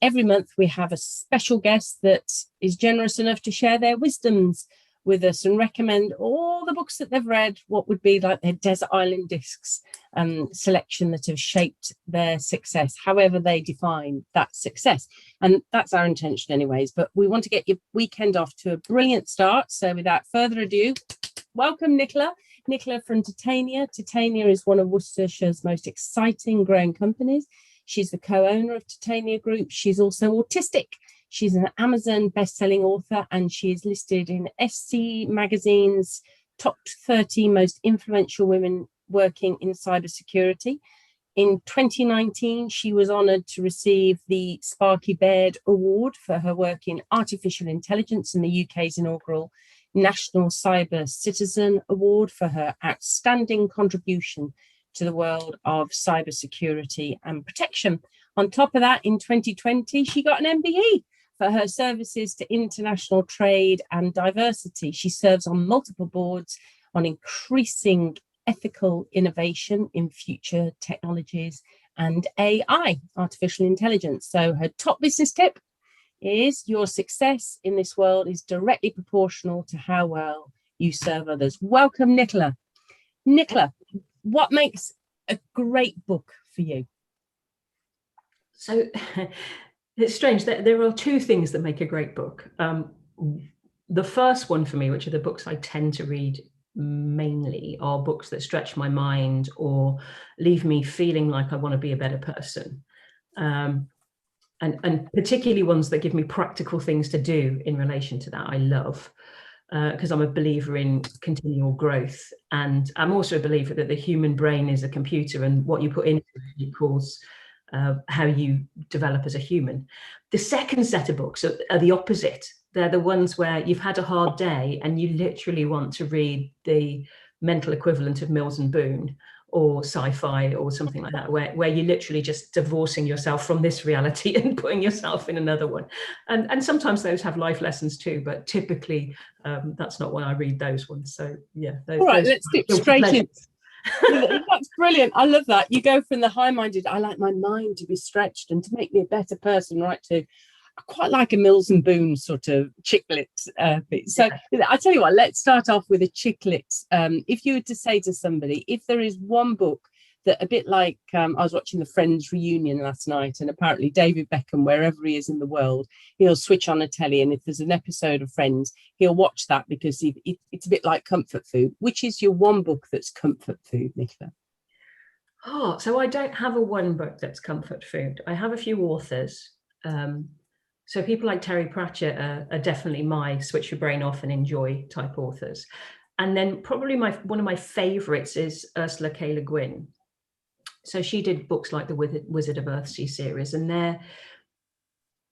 every month we have a special guest that is generous enough to share their wisdoms with us and recommend all the books that they've read, what would be like their desert island discs selection that have shaped their success, however they define that success. And that's our intention anyways, but we want to get your weekend off to a brilliant start. So without further ado, welcome Nicola. Nicola from Titania. Titania is one of Worcestershire's most exciting growing companies. She's the co-owner of Titania Group. She's also autistic. She's an Amazon best-selling author, and she is listed in SC Magazine's top 30 most influential women working in cybersecurity. In 2019, she was honoured to receive the Sparky Baird Award for her work in artificial intelligence and the UK's inaugural National Cyber Citizen Award for her outstanding contribution to the world of cybersecurity and protection. On top of that, in 2020, she got an MBE for her services to international trade and diversity. She serves on multiple boards on increasing ethical innovation in future technologies and AI, artificial intelligence. So her top business tip is your success in this world is directly proportional to how well you serve others. Welcome, Nicola. Nicola, what makes a great book for you? So it's strange that there are two things that make a great book. The first one for me, which are the books I tend to read mainly, are books that stretch my mind or leave me feeling like I want to be a better person. And particularly ones that give me practical things to do in relation to that, I love. Because I'm a believer in continual growth, and I'm also a believer that the human brain is a computer, and what you put into it equals how you develop as a human. The second set of books are the opposite. They're the ones where you've had a hard day and you literally want to read the mental equivalent of Mills and Boon or sci-fi or something like that, where you're literally just divorcing yourself from this reality and putting yourself in another one. And sometimes those have life lessons too, but typically that's not why I read those ones. So yeah. All right, let's dip straight in. That's brilliant. I love that. You go from the high-minded, I like my mind to be stretched and to make me a better person, right, to I quite like a Mills and Boon sort of chick lit bit. So yeah. I tell you what, let's start off with a chick lit. If you were to say to somebody, if there is one book that a bit like, I was watching the Friends reunion last night, and apparently David Beckham, wherever he is in the world, he'll switch on a telly, and if there's an episode of Friends, he'll watch that because it's a bit like comfort food. Which is your one book that's comfort food, Nicola? Oh, so I don't have a one book that's comfort food. I have a few authors. So people like Terry Pratchett are definitely my switch your brain off and enjoy type authors. And then probably one of my favorites is Ursula K. Le Guin. So she did books like the Wizard of Earthsea series, and they're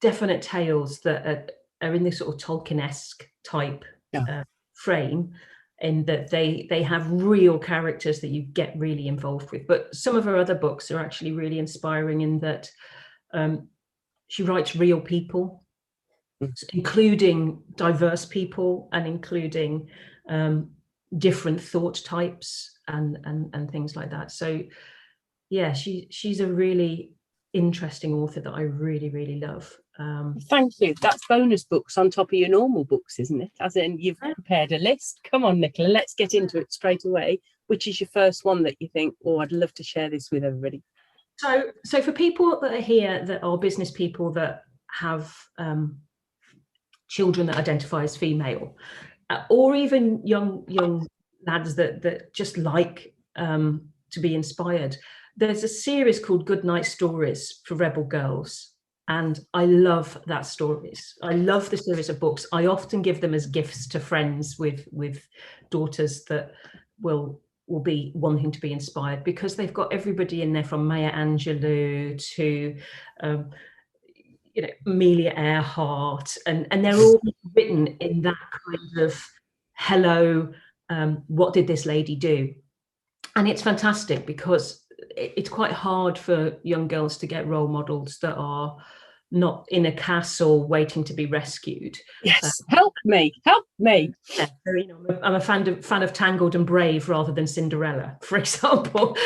definite tales that are in this sort of Tolkien-esque type frame, in that they have real characters that you get really involved with. But some of her other books are actually really inspiring in that she writes real people, including diverse people and including different thought types and things like that. So yeah, she's a really interesting author that I really, really love. Thank you. That's bonus books on top of your normal books, isn't it? As in, you've prepared a list. Come on, Nicola, let's get into it straight away. Which is your first one that you think, oh, I'd love to share this with everybody? So for people that are here that are business people that have children that identify as female, or even young lads that just like to be inspired, there's a series called Good Night Stories for Rebel Girls, and I love that stories. I love the series of books. I often give them as gifts to friends with daughters that will be wanting to be inspired, because they've got everybody in there from Maya Angelou to Amelia Earhart, and they're all written in that kind of hello, what did this lady do? And it's fantastic because it's quite hard for young girls to get role models that are not in a castle waiting to be rescued. Yes, help me. Yeah, so, you know, I'm a fan of Tangled and Brave rather than Cinderella, for example.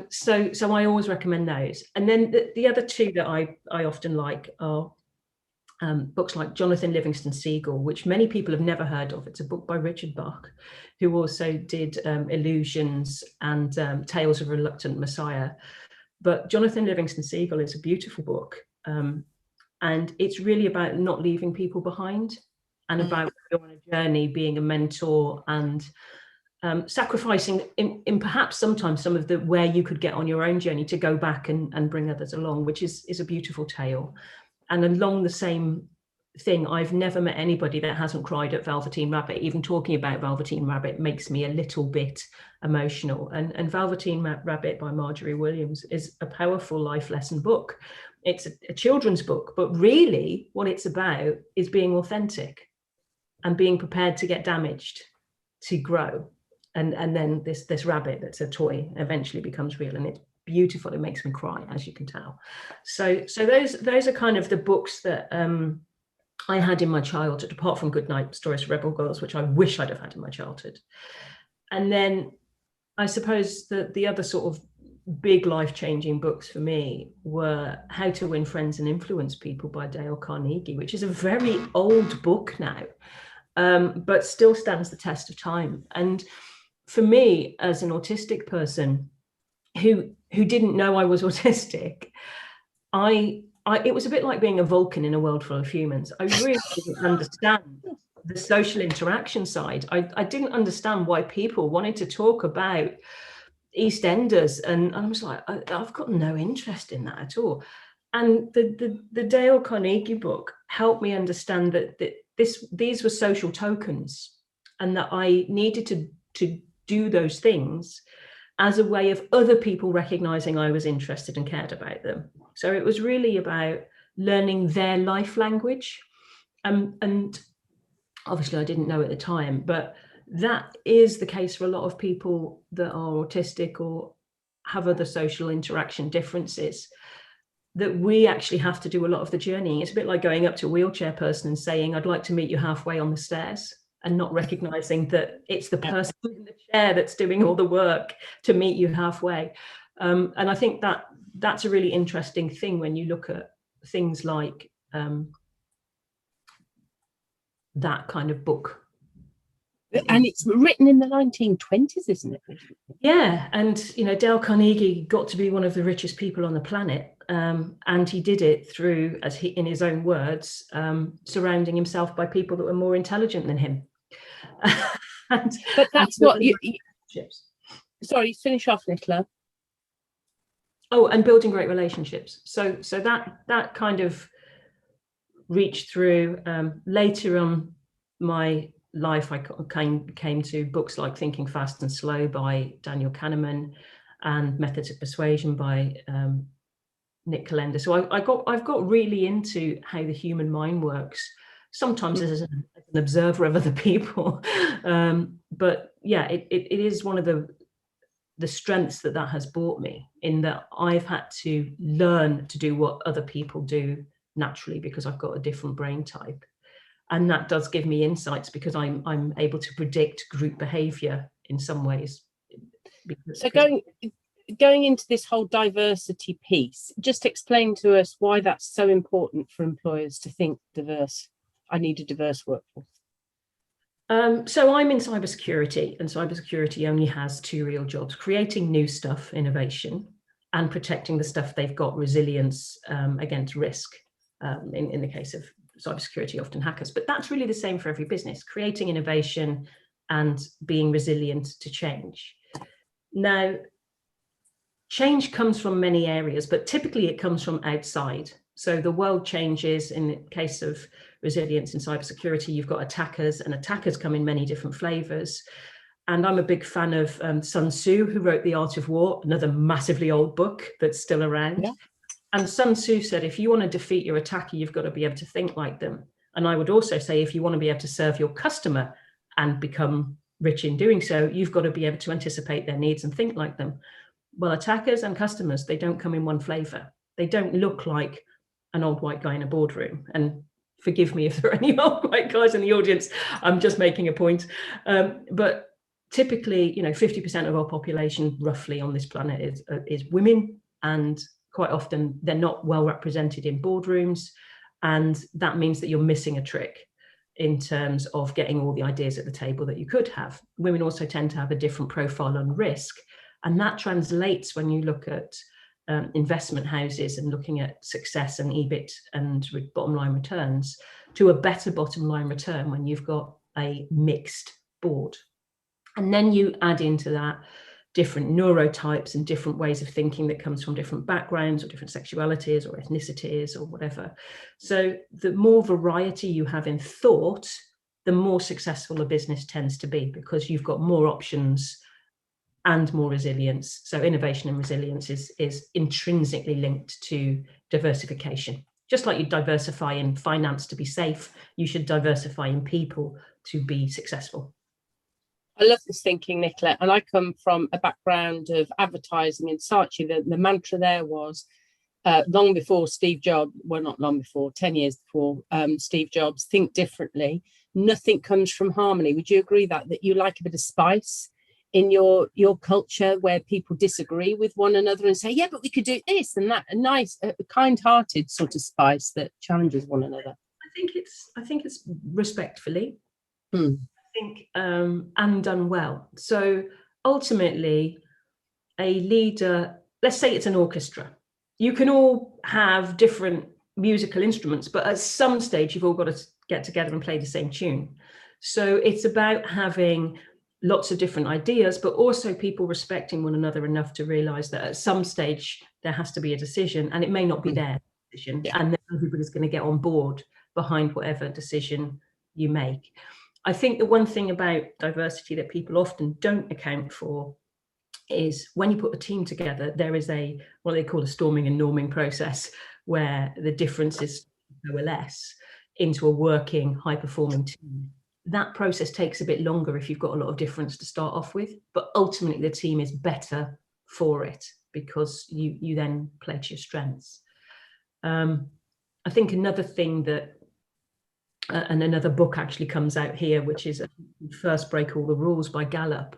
So I always recommend those. And then the other two that I often like are books like Jonathan Livingston Seagull, which many people have never heard of. It's a book by Richard Bach, who also did Illusions and Tales of a Reluctant Messiah. But Jonathan Livingston Seagull is a beautiful book. And it's really about not leaving people behind, and about going on a journey, being a mentor, and sacrificing in perhaps sometimes some of the where you could get on your own journey to go back and bring others along, which is a beautiful tale. And along the same thing, I've never met anybody that hasn't cried at Velveteen Rabbit. Even talking about Velveteen Rabbit makes me a little bit emotional. And Velveteen Rabbit by Marjorie Williams is a powerful life lesson book. It's a children's book, but really what it's about is being authentic and being prepared to get damaged, to grow. And then this rabbit that's a toy eventually becomes real, and it's beautiful. It makes me cry, as you can tell. So those are kind of the books that I had in my childhood, apart from Goodnight Stories for Rebel Girls, which I wish I'd have had in my childhood. And then I suppose the other sort of big life-changing books for me were How to Win Friends and Influence People by Dale Carnegie, which is a very old book now, but still stands the test of time. And for me, as an autistic person who didn't know I was autistic, it was a bit like being a Vulcan in a world full of humans. I really didn't understand the social interaction side. I didn't understand why people wanted to talk about EastEnders, and I was like, I've got no interest in that at all. And the Dale Carnegie book helped me understand that these were social tokens, and that I needed to do those things as a way of other people recognizing I was interested and cared about them. So it was really about learning their life language. And obviously I didn't know at the time, but that is the case for a lot of people that are autistic or have other social interaction differences, that we actually have to do a lot of the journeying. It's a bit like going up to a wheelchair person and saying, I'd like to meet you halfway on the stairs, and not recognizing that it's the person in the chair that's doing all the work to meet you halfway. And I think that's a really interesting thing when you look at things like that kind of book. And it's written in the 1920s, isn't it? Yeah, and you know, Dale Carnegie got to be one of the richest people on the planet, and he did it through, as he, in his own words, surrounding himself by people that were more intelligent than him. But that's what you sorry, finish off, Nicola. Oh, and building great relationships. So that kind of reached through. Later on my life, I came to books like Thinking Fast and Slow by Daniel Kahneman and Methods of Persuasion by Nick Kalender. So I've got really into how the human mind works, sometimes as an observer of other people. But yeah, it is one of the strengths that has brought me, in that I've had to learn to do what other people do naturally, because I've got a different brain type. And that does give me insights, because I'm able to predict group behavior in some ways. So going into this whole diversity piece, just explain to us why that's so important for employers to think diverse. I need a diverse workforce. So I'm in cybersecurity, and cybersecurity only has two real jobs: creating new stuff, innovation, and protecting the stuff they've got, resilience against risk. In the case of cybersecurity, often hackers, but that's really the same for every business: creating innovation and being resilient to change. Now, change comes from many areas, but typically it comes from outside. So the world changes. In the case of resilience in cybersecurity, you've got attackers, and attackers come in many different flavors. And I'm a big fan of Sun Tzu, who wrote The Art of War, another massively old book that's still around. Yeah. And Sun Tzu said, if you want to defeat your attacker, you've got to be able to think like them. And I would also say, if you want to be able to serve your customer and become rich in doing so, you've got to be able to anticipate their needs and think like them. Well, attackers and customers, they don't come in one flavor. They don't look like an old white guy in a boardroom. And forgive me if there are any old white guys in the audience, I'm just making a point. But typically, 50% of our population roughly on this planet is women, and quite often they're not well represented in boardrooms. And that means that you're missing a trick in terms of getting all the ideas at the table that you could have. Women also tend to have a different profile on risk. And that translates when you look at investment houses and looking at success and EBIT and bottom line returns, to a better bottom line return when you've got a mixed board. And then you add into that different neurotypes and different ways of thinking that comes from different backgrounds or different sexualities or ethnicities or whatever. So the more variety you have in thought, the more successful a business tends to be, because you've got more options and more resilience. So innovation and resilience is intrinsically linked to diversification. Just like you diversify in finance to be safe, you should diversify in people to be successful. I love this thinking, Nicola, and I come from a background of advertising in Saatchi. The mantra there was, long before Steve Jobs, well, not long before, 10 years before Steve Jobs, think differently. Nothing comes from harmony. Would you agree that you like a bit of spice in your culture, where people disagree with one another and say, yeah, but we could do this and that, a nice, kind-hearted sort of spice that challenges one another? I think it's respectfully. I think and done well. So ultimately, a leader, let's say it's an orchestra, you can all have different musical instruments, but at some stage you've all got to get together and play the same tune. So it's about having lots of different ideas, but also people respecting one another enough to realize that at some stage there has to be a decision, and it may not be their decision, and then everybody's going to get on board behind whatever decision you make. I think the one thing about diversity that people often don't account for is when you put a team together, there is what they call a storming and norming process, where the differences coalesce into a working, high-performing team. That process takes a bit longer if you've got a lot of difference to start off with, but ultimately the team is better for it because you then play to your strengths. I think another thing that and another book actually comes out here, which is First Break All the Rules by Gallup.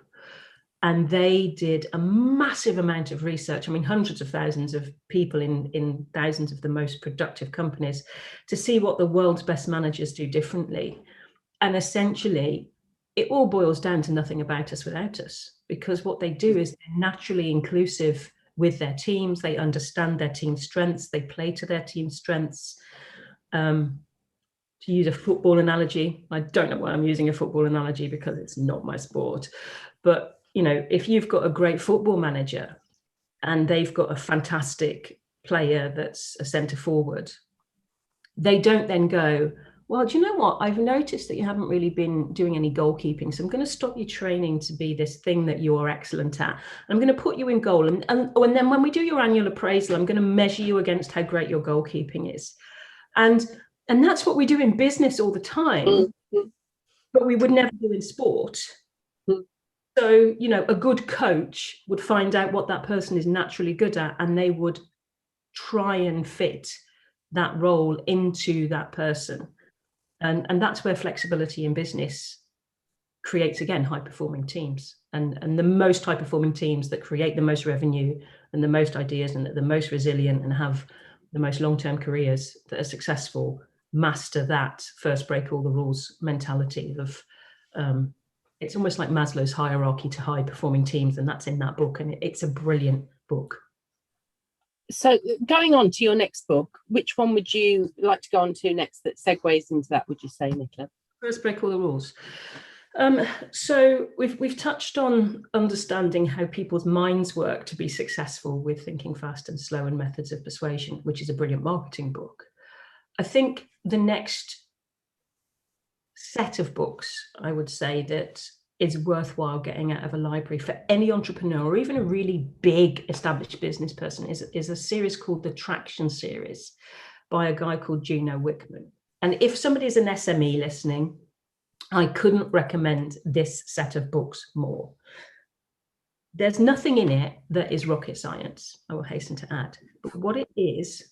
And they did a massive amount of research. I mean, hundreds of thousands of people in thousands of the most productive companies, to see what the world's best managers do differently. And essentially, it all boils down to nothing about us without us, because what they do is they're naturally inclusive with their teams. They understand their team's strengths. They play to their team's strengths. To use a football analogy, I don't know why I'm using a football analogy because it's not my sport, but if you've got a great football manager and they've got a fantastic player that's a centre forward, they don't then go, well, do you know what? I've noticed that you haven't really been doing any goalkeeping, so I'm going to stop you training to be this thing that you're excellent at. I'm going to put you in goal, and then when we do your annual appraisal, I'm going to measure you against how great your goalkeeping is. And that's what we do in business all the time, but we would never do in sport. So, a good coach would find out what that person is naturally good at, and they would try and fit that role into that person. And that's where flexibility in business creates, again, high-performing teams. And the most high-performing teams that create the most revenue and the most ideas and the most resilient and have the most long-term careers that are successful master that first break all the rules mentality of it's almost like Maslow's hierarchy to high performing teams, and that's in that book, and it's a brilliant book. So going on to your next book, which one would you like to go on to next that segues into that, would you say, Nicola? First break all the rules. So we've touched on understanding how people's minds work to be successful with Thinking Fast and Slow and Methods of Persuasion, which is a brilliant marketing book. I think the next set of books, I would say, that is worthwhile getting out of a library for any entrepreneur or even a really big established business person is a series called the Traction series by a guy called Gino Wickman. And if somebody's an SME listening, I couldn't recommend this set of books more. There's nothing in it that is rocket science, I will hasten to add. But what it is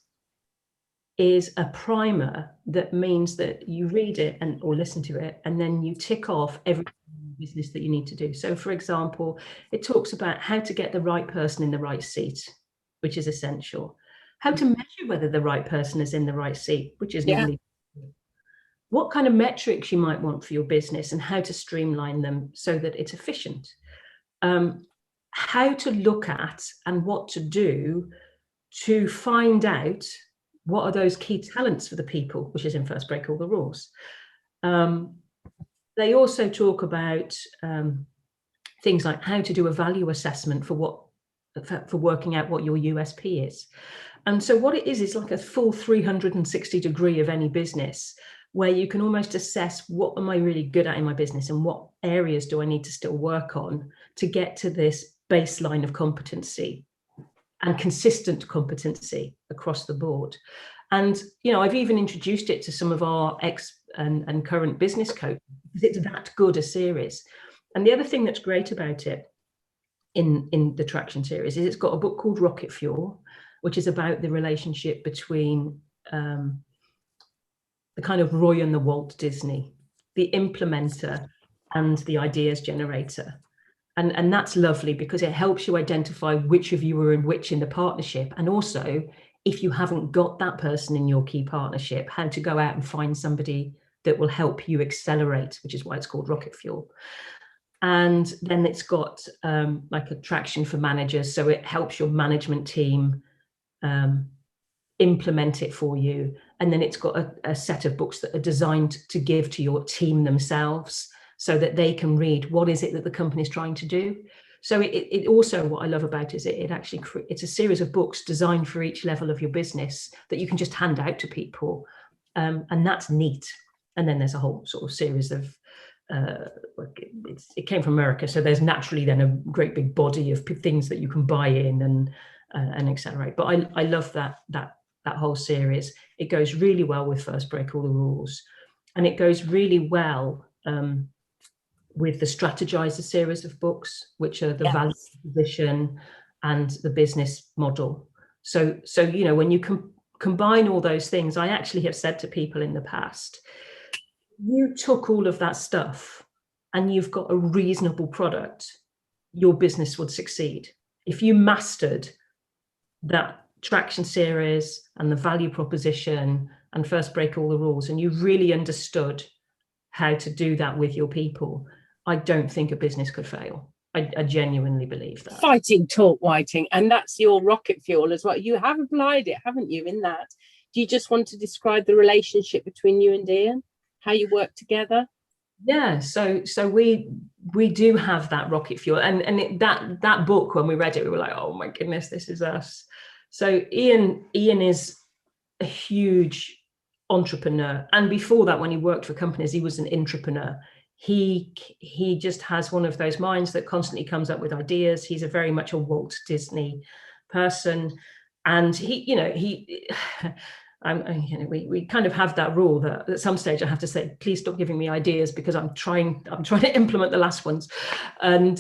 is a primer that means that you read it or listen to it, and then you tick off every business that you need to do. So, for example, it talks about how to get the right person in the right seat, which is essential. How to measure whether the right person is in the right seat, which is normally what kind of metrics you might want for your business and how to streamline them so that it's efficient. How to look at and what to do to find out what are those key talents for the people, which is in First Break All the Rules. They also talk about things like how to do a value assessment for working out what your USP is. And so what it is like a full 360 degree of any business, where you can almost assess what am I really good at in my business and what areas do I need to still work on to get to this baseline of competency and consistent competency across the board. And, I've even introduced it to some of our and current business coaches because it's that good a series. And the other thing that's great about it in the Traction series is it's got a book called Rocket Fuel, which is about the relationship between the kind of Roy and the Walt Disney, the implementer and the ideas generator. And that's lovely because it helps you identify which of you are in which in the partnership. And also, if you haven't got that person in your key partnership, how to go out and find somebody that will help you accelerate, which is why it's called Rocket Fuel. And then it's got like a Traction for managers. So it helps your management team implement it for you. And then it's got a set of books that are designed to give to your team themselves so that they can read what is it that the company is trying to do. So it also, what I love about it is it actually, it's a series of books designed for each level of your business that you can just hand out to people. And that's neat. And then there's a whole sort of series of, it came from America. So there's naturally then a great big body of things that you can buy in and accelerate. But I love that whole series. It goes really well with First Break All the Rules. And it goes really well with the Strategizer series of books, which are the value proposition and the business model. So when you combine all those things, I actually have said to people in the past, you took all of that stuff and you've got a reasonable product, your business would succeed. If you mastered that Traction series and the value proposition and First Break All the Rules, and you really understood how to do that with your people, I don't think a business could fail. I genuinely believe that. Fighting talk, Whiting, and that's your rocket fuel as well. You have applied it, haven't you, in that? Do you just want to describe the relationship between you and Ian, how you work together? Yeah, so we do have that rocket fuel, and that book, when we read it, we were like, oh my goodness, this is us. So Ian is a huge entrepreneur, and before that, when he worked for companies, he was an intrapreneur. He just has one of those minds that constantly comes up with ideas. He's a very much a Walt Disney person, and we kind of have that rule that at some stage I have to say, please stop giving me ideas because I'm trying to implement the last ones, and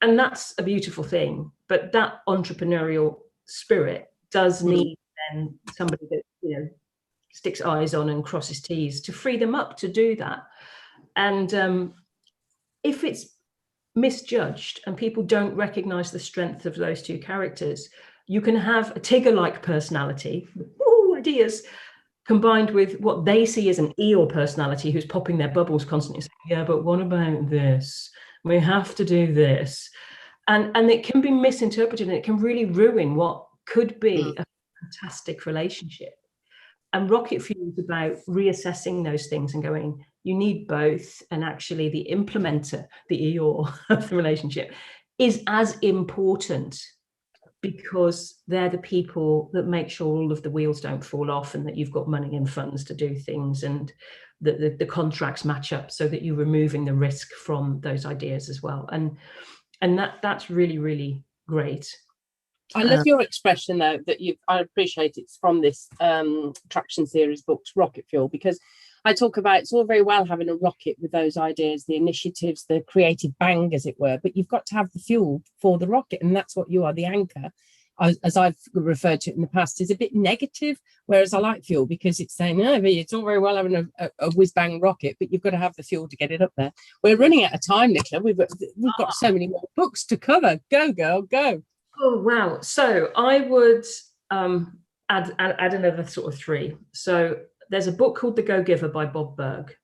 that's a beautiful thing. But that entrepreneurial spirit does need then somebody that sticks eyes on and crosses T's to free them up to do that. And if it's misjudged and people don't recognize the strength of those two characters, you can have a Tigger-like personality, ideas, combined with what they see as an Eeyore personality who's popping their bubbles constantly saying, yeah, but what about this? We have to do this. And it can be misinterpreted, and it can really ruin what could be a fantastic relationship. And Rocket Fuel is about reassessing those things and going, you need both. And actually the implementer, the Eeyore of the relationship, is as important, because they're the people that make sure all of the wheels don't fall off and that you've got money and funds to do things, and that the contracts match up so that you're removing the risk from those ideas as well. And that's really, really great. I love your expression, though, that I appreciate it's from this Traction series books, Rocket Fuel, because I talk about it's all very well having a rocket with those ideas, the initiatives, the creative bang, as it were, but you've got to have the fuel for the rocket, and that's what you are, the anchor. as I've referred to it in the past, is a bit negative, whereas I like fuel because it's saying, no, it's all very well having a whiz-bang rocket, but you've got to have the fuel to get it up there. We're running out of time, Nicola. We've got so many more books to cover. Go, girl, go. Oh, wow. So I would add another sort of 3. So there's a book called The Go-Giver by Bob Burg.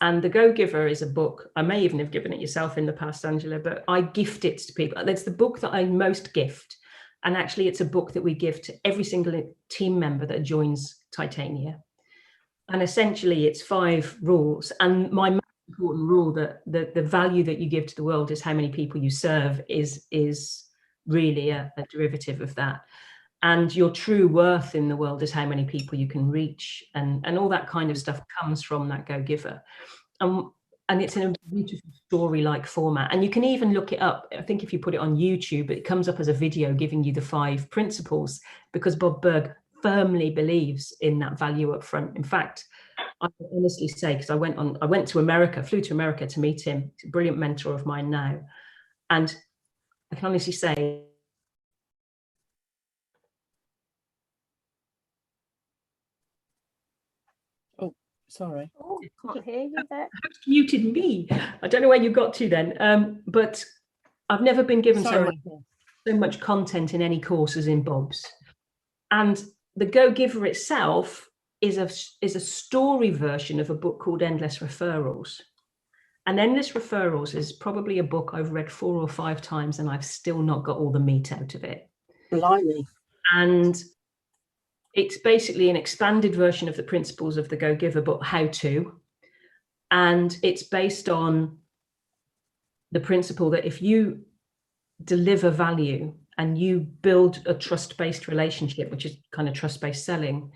And The Go-Giver is a book, I may even have given it yourself in the past, Angela, but I gift it to people. It's the book that I most gift. And actually, it's a book that we give to every single team member that joins Titania. And essentially, it's 5 rules. And my most important rule, that the value that you give to the world is how many people you serve, is really a derivative of that. And your true worth in the world is how many people you can reach, and all that kind of stuff comes from that Go-Giver. And it's in a beautiful story-like format. And you can even look it up. I think if you put it on YouTube, it comes up as a video giving you the 5 principles, because Bob Burg firmly believes in that value up front. In fact, I can honestly say, because I went to America, flew to America to meet him. He's a brilliant mentor of mine now. And I can honestly say, Sorry. Oh, can't hear you there. Muted me. I don't know where you got to then. But I've never been given so much content in any course as in Bob's. And the Go-Giver itself is a story version of a book called Endless Referrals. And Endless Referrals is probably a book I've read 4 or 5 times, and I've still not got all the meat out of it. Blimey. And it's basically an expanded version of the principles of the Go-Giver, but how to. And it's based on the principle that if you deliver value and you build a trust-based relationship, which is kind of trust-based selling,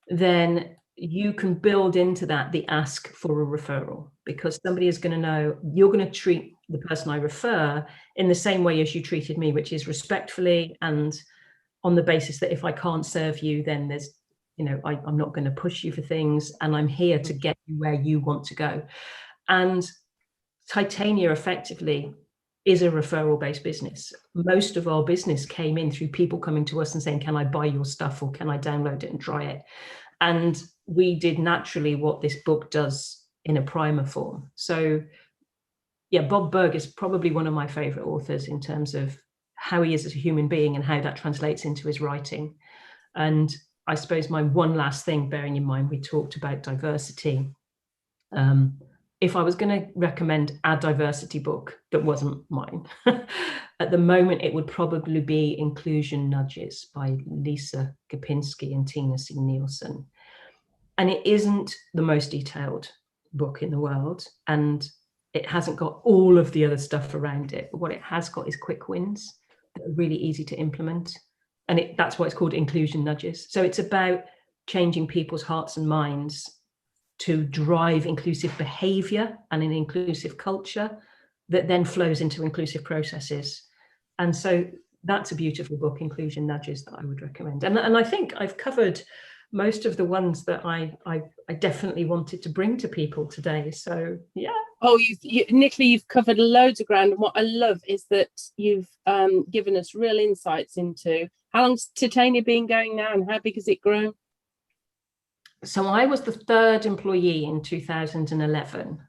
then you can build into that the ask for a referral, because somebody is going to know you're going to treat the person I refer in the same way as you treated me, which is respectfully, and on the basis that if I can't serve you, then there's, I'm not going to push you for things, and I'm here to get you where you want to go. And Titania effectively is a referral-based business. Most of our business came in through people coming to us and saying, can I buy your stuff, or can I download it and try it? And we did naturally what this book does in a primer form. So yeah, Bob Burg is probably one of my favorite authors in terms of how he is as a human being and how that translates into his writing. And I suppose my one last thing, bearing in mind we talked about diversity, if I was going to recommend a diversity book that wasn't mine, at the moment it would probably be Inclusion Nudges by Lisa Gopinski and Tina C. Nielsen. And it isn't the most detailed book in the world, and it hasn't got all of the other stuff around it. But what it has got is quick wins that are really easy to implement. And that's why it's called Inclusion Nudges. So it's about changing people's hearts and minds to drive inclusive behavior and an inclusive culture that then flows into inclusive processes. And so that's a beautiful book, Inclusion Nudges, that I would recommend. And I think I've covered most of the ones that I definitely wanted to bring to people today. So yeah. Oh, Nicola, you've covered loads of ground. And what I love is that you've given us real insights into how long's Titania been going now and how big has it grown? So I was the 3rd employee in 2011,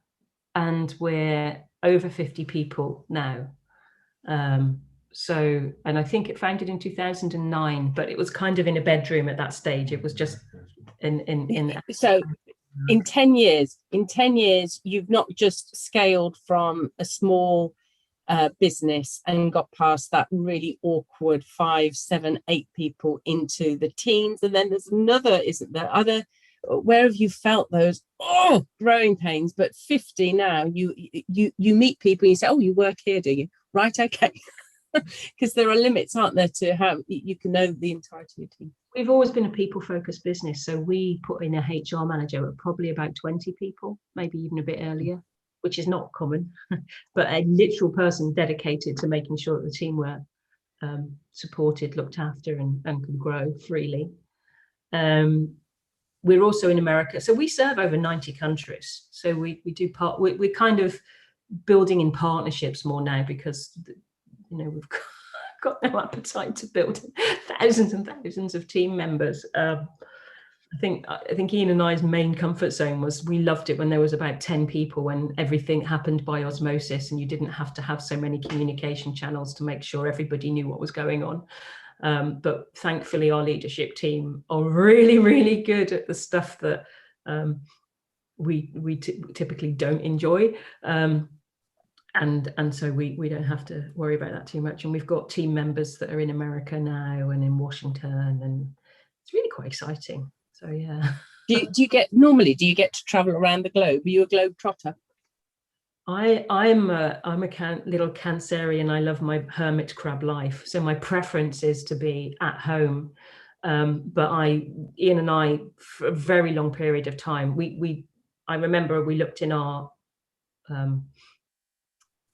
and we're over 50 people now. So, and I think it founded in 2009, but it was kind of in a bedroom at that stage. It was just So in 10 years, you've not just scaled from a small business and got past that really awkward 5, 7, 8 people into the teens. And then there's another, isn't there? Where have you felt those growing pains? But 50 now, you meet people and you say, oh, you work here, do you? Right, okay. Because there are limits, aren't there, to how you can know the entirety of your team. We've always been a people-focused business, so we put in a HR manager at probably about 20 people, maybe even a bit earlier, which is not common, but a literal person dedicated to making sure that the team were supported, looked after, and could grow freely. We're also in America, so we serve over 90 countries. So we're kind of building in partnerships more now, because we've got no appetite to build thousands and thousands of team members. I think Ian and I's main comfort zone was we loved it when there was about 10 people, when everything happened by osmosis and you didn't have to have so many communication channels to make sure everybody knew what was going on. But thankfully our leadership team are really, really good at the stuff that we typically don't enjoy. And so we don't have to worry about that too much. And we've got team members that are in America now and in Washington, and it's really quite exciting. So yeah. Do you get to travel around the globe? Are you a globe trotter? I'm a little Cancerian. I love my hermit crab life. So my preference is to be at home. But Ian and I, for a very long period of time, I remember we looked in our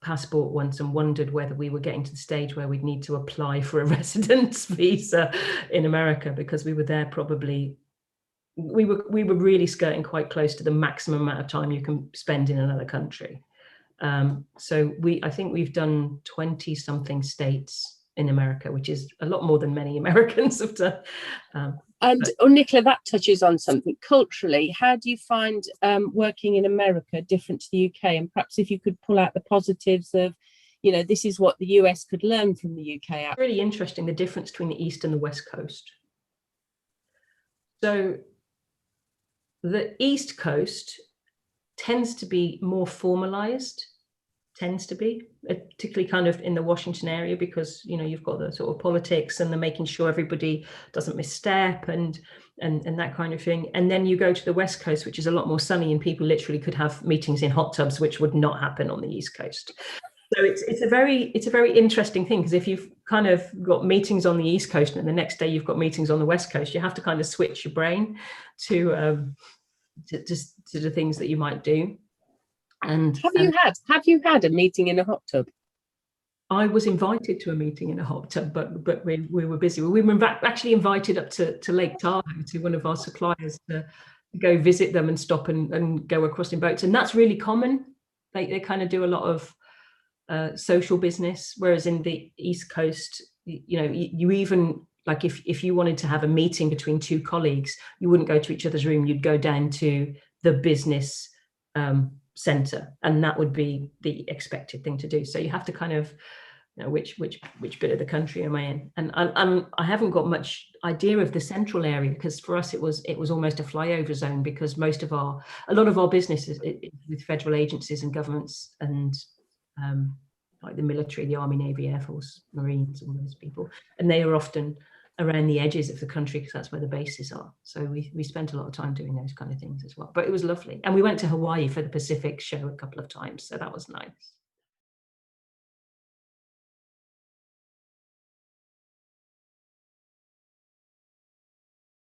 passport once and wondered whether we were getting to the stage where we'd need to apply for a residence visa in America, because we were there probably. We were really skirting quite close to the maximum amount of time you can spend in another country. So I think we've done 20 something states in America, which is a lot more than many Americans have done. Nicola, that touches on something culturally. How do you find working in America different to the UK? And perhaps if you could pull out the positives of, this is what the US could learn from the UK. It's really interesting, the difference between the East and the West Coast. So the East Coast tends to be more formalized, particularly kind of in the Washington area, because you've got the sort of politics and the making sure everybody doesn't misstep and that kind of thing. And then you go to the West Coast, which is a lot more sunny, and people literally could have meetings in hot tubs, which would not happen on the East Coast. So it's a very interesting thing, because if you've kind of got meetings on the East Coast and the next day you've got meetings on the West Coast, you have to kind of switch your brain to the things that you might do. And have you had a meeting in a hot tub? I was invited to a meeting in a hot tub, but we were busy. We were actually invited up to Lake Tahoe to one of our suppliers to go visit them and stop and go across in boats, and that's really common. They kind of do a lot of social business, whereas in the East Coast, you even, like if you wanted to have a meeting between two colleagues, you wouldn't go to each other's room, you'd go down to the business center, and that would be the expected thing to do. So you have to kind of which bit of the country am I in, and I haven't got much idea of the central area, because for us it was almost a flyover zone, because a lot of our business is with federal agencies and governments and like the military, the Army, Navy, Air Force, Marines, all those people, and they are often around the edges of the country because that's where the bases are. So we spent a lot of time doing those kind of things as well. But it was lovely, and we went to Hawaii for the Pacific show a couple of times, so that was nice.